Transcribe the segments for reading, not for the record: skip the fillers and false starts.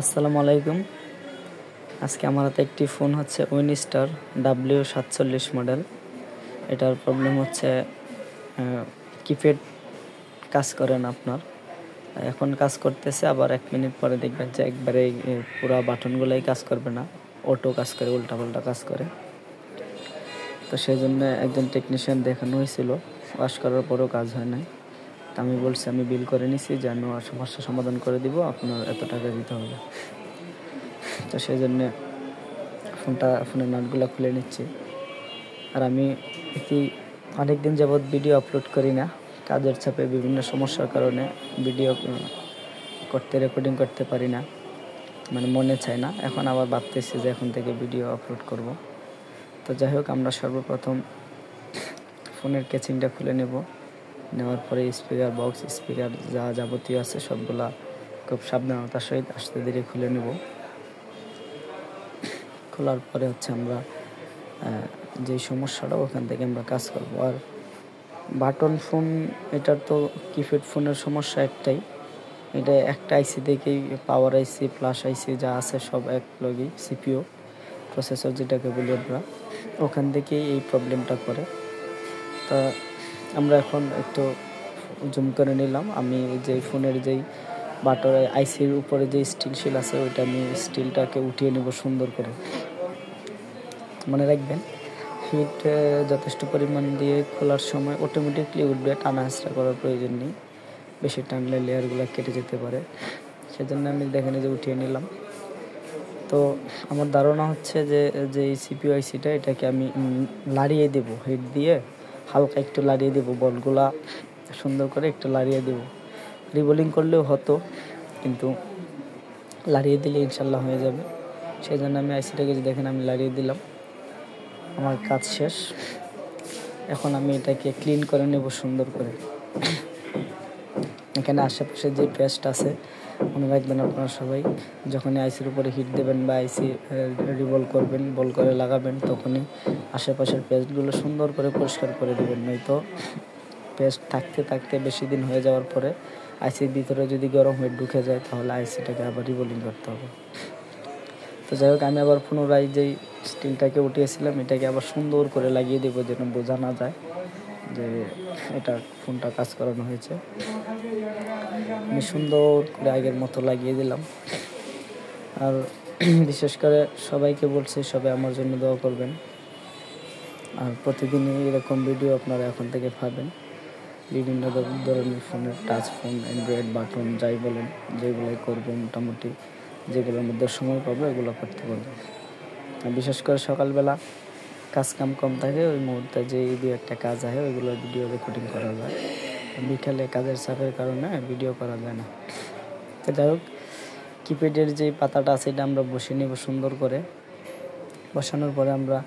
আসসালামু আলাইকুম। আজকে আমার হাতে একটি ফোন হচ্ছে উইনস্টার W47 মডেল। এটার প্রবলেম হচ্ছে কিপ্যাড কাজ করে না আপনার। এখন কাজ করতেছে, আবার 1 মিনিট পরে দেখবেন যে একবারে পুরো বাটনগুলোই কাজ করবে না, অটো কাজ করে, উল্টাপাল্টা কাজ করে। তো সেই জন্য একজন টেকনিশিয়ান দেখানো হয়েছিল, ওয়াশ করার পরেও কাজ হয় নাই। তা আমি বলছি আমি বিল করে নিছি যে আমি সমস্যা সমাধান করে দিব, আপনার এত টাকা দিতে হবে। তো সেই জন্যে ফোনের নাটগুলো খুলে নিচ্ছি। আর আমি অনেক দিন যাবৎ ভিডিও আপলোড করি না, কাজের চাপে বিভিন্ন সমস্যার কারণে ভিডিও রেকর্ডিং করতে পারি না, মানে মনে চায় না। এখন আবার ভাবতেছি যে এখন থেকে ভিডিও আপলোড করব। তো যাই হোক, আমরা সর্বপ্রথম ফোনের কেচিংটা খুলে নেওয়ার পরে স্পিকার বক্স, স্পিকার যা যাবতীয় আছে সবগুলা খুব সাবধানতার সহিত আস্তে ধীরে খুলে নেব। খোলার পরে হচ্ছে আমরা যেই সমস্যাটা ওখান থেকে আমরা কাজ করব। আর বাটন ফোন, এটার তো কিপ্যাড ফোনের সমস্যা একটাই, এটা একটা আইসি থেকেই, পাওয়ার আইসি প্লাস আইসি যা আছে সব এক লগেই, সিপিইউ প্রসেসর যেটাকে বলি আমরা, ওখান থেকেই এই প্রবলেমটা করে। তা আমরা এখন একটু জুম করে নিলাম। আমি যেই ফোনের যেই বাটন আইসির উপরে যে স্টিল শিল আছে, ওইটা আমি স্টিলটাকে উঠিয়ে নেব সুন্দর করে। মনে রাখবেন, হিট যথেষ্ট পরিমাণ দিয়ে খোলার সময় অটোমেটিকলি উঠবে, টানা হাঁচড়া করার প্রয়োজন নেই। বেশি টানলে লেয়ারগুলো কেটে যেতে পারে, সেজন্য আমি দেখেন যে উঠিয়ে নিলাম। তো আমার ধারণা হচ্ছে যে এই সিপিইউ আইসিটা, এটাকে আমি লাড়িয়ে দেব, হিট দিয়ে হালকা একটু লাড়িয়ে দেব, বলগুলা সুন্দর করে একটু লাড়িয়ে দেব। রিবোলিং করলেও হতো, কিন্তু লাড়িয়ে দিলে ইনশাল্লাহ হয়ে যাবে। সেই জন্য আমি আইসিটাকে দেখেন আমি লাড়িয়ে দিলাম। আমার কাজ শেষ। এখন আমি এটাকে ক্লিন করে নেব সুন্দর করে। এখানে আশেপাশে যে পেস্ট আছে, মনে রাখবেন আপনারা সবাই, যখনই আইসির উপরে হিট দেবেন বা আইসি রিভল করবেন, বল করে লাগাবেন, তখনই আশেপাশের পেস্টগুলো সুন্দর করে পরিষ্কার করে দেবেন। নয়তো পেস্ট থাকতে থাকতে বেশি দিন হয়ে যাওয়ার পরে আইসির ভিতরে যদি গরম হয়ে ঢুকে যায়, তাহলে আইসিটাকে আবার রিবোলিং করতে হবে। তো যাই হোক, আমি আবার পুনরায় যেই স্টিলটাকে উঠিয়েছিলাম, এটাকে আবার সুন্দর করে লাগিয়ে দেবো, যেন বোঝা না যায় যে এটা ফোনটা কাজ করানো হয়েছে। আমি সুন্দর করে আগের মতো লাগিয়ে দিলাম। আর বিশেষ করে সবাইকে বলছি, সবাই আমার জন্য দোয়া করবেন। আর প্রতিদিনই এরকম ভিডিও আপনারা এখন থেকে পাবেন। বিভিন্ন ধরনের ফোনের, টাচ ফোন, অ্যান্ড্রয়েড, বাটন, যাই বলেন, যেগুলোই করবো, মোটামুটি যেগুলোর মধ্যে সময় পাবো এগুলো করতে পারবো। বিশেষ করে সকালবেলা কাজ কাম কম থাকে, ওই মুহূর্তে যে দু একটা কাজ হয় ওইগুলো ভিডিও রেকর্ডিং করা যায়। বিকালে কাজের চাপের কারণে ভিডিও করা যায় না। তো যাই হোক, কিপ্যাডের যে পাতাটা আছে এটা আমরা বসিয়ে নেব সুন্দর করে। বসানোর পরে আমরা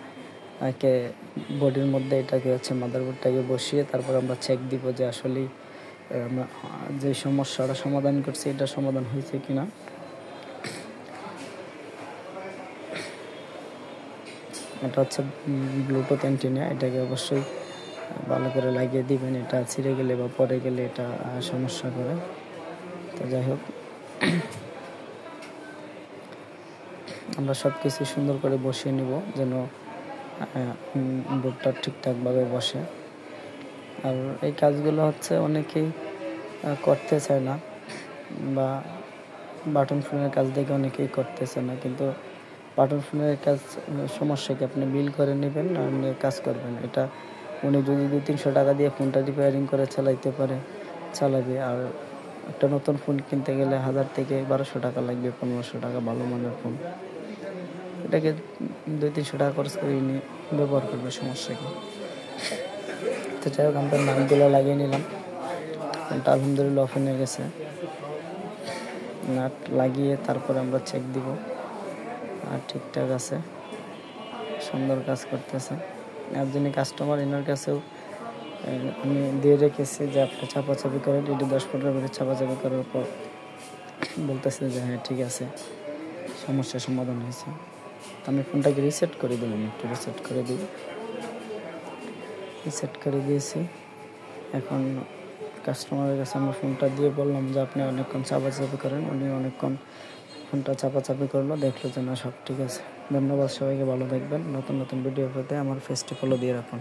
বডির মধ্যে এটাকে হচ্ছে মাদারবোর্ডটাকে বসিয়ে তারপর আমরা চেক দিব যে আসলেই আমরা যে সমস্যাটা সমাধান করছি এটা সমাধান হয়েছে কিনা। এটা হচ্ছে ব্লুটুথ অ্যান্টেনা, এটাকে অবশ্যই ভালো করে লাগিয়ে দিবেন। এটা ছিঁড়ে গেলে বা পরে গেলে এটা সমস্যা করে। তো যাই হোক, আমরা সব কিছু সুন্দর করে বসিয়ে নিব, যেন বোর্ডটা ঠিকঠাকভাবে বসে। আর এই কাজগুলো হচ্ছে অনেকেই করতে চায় না, বা বাটন ফোনের কাজ দেখে অনেকেই করতেছে না, কিন্তু বাটন ফোনের কাজ সমস্যা কি, আপনি বিল করে নেবেন আর কাজ করবেন। এটা উনি যদি 200-300 টাকা দিয়ে ফোনটা রিপেয়ারিং করে চালাবে। আর একটা নতুন ফোন কিনতে গেলে 1000 থেকে 1200 টাকা লাগবে, 1500 টাকা ভালো মানের ফোন। এটাকে 200-300 টাকা খরচ করে নিয়ে ব্যবহার করবে, সমস্যা কি। তো যাই হোক, আমরা নাটগুলো লাগিয়ে নিলাম। ফোনটা আলহামদুলিল্লাহ ওপেন হয়ে গেছে। নাট লাগিয়ে তারপরে আমরা চেক দিব, আর ঠিকঠাক আছে, সুন্দর কাজ করতেছে। আর যিনি কাস্টমার, এনার কাছেও আমি দিয়ে রেখেছি যে আপনি চাপাচাপি করেন। এটি 10-15 মিনিট চাপাচাপি করার পর বলতেছে যে হ্যাঁ ঠিক আছে, সমস্যার সমাধান হয়েছে। আমি ফোনটাকে রিসেট করে দিলাম, একটু রিসেট করে দিয়েছি। এখন কাস্টমারের কাছে আমি ফোনটা দিয়ে বললাম যে আপনি অনেকক্ষণ চাপাচাপি করেন, উনি অনেকক্ষণ ফোনটা চাপাচাপি করলো, দেখলো যে না সব ঠিক আছে। ধন্যবাদ সবাইকে, ভালো থাকবেন। নতুন নতুন ভিডিও পেতে আমার পেজটি ফলো দিয়ে রাখুন।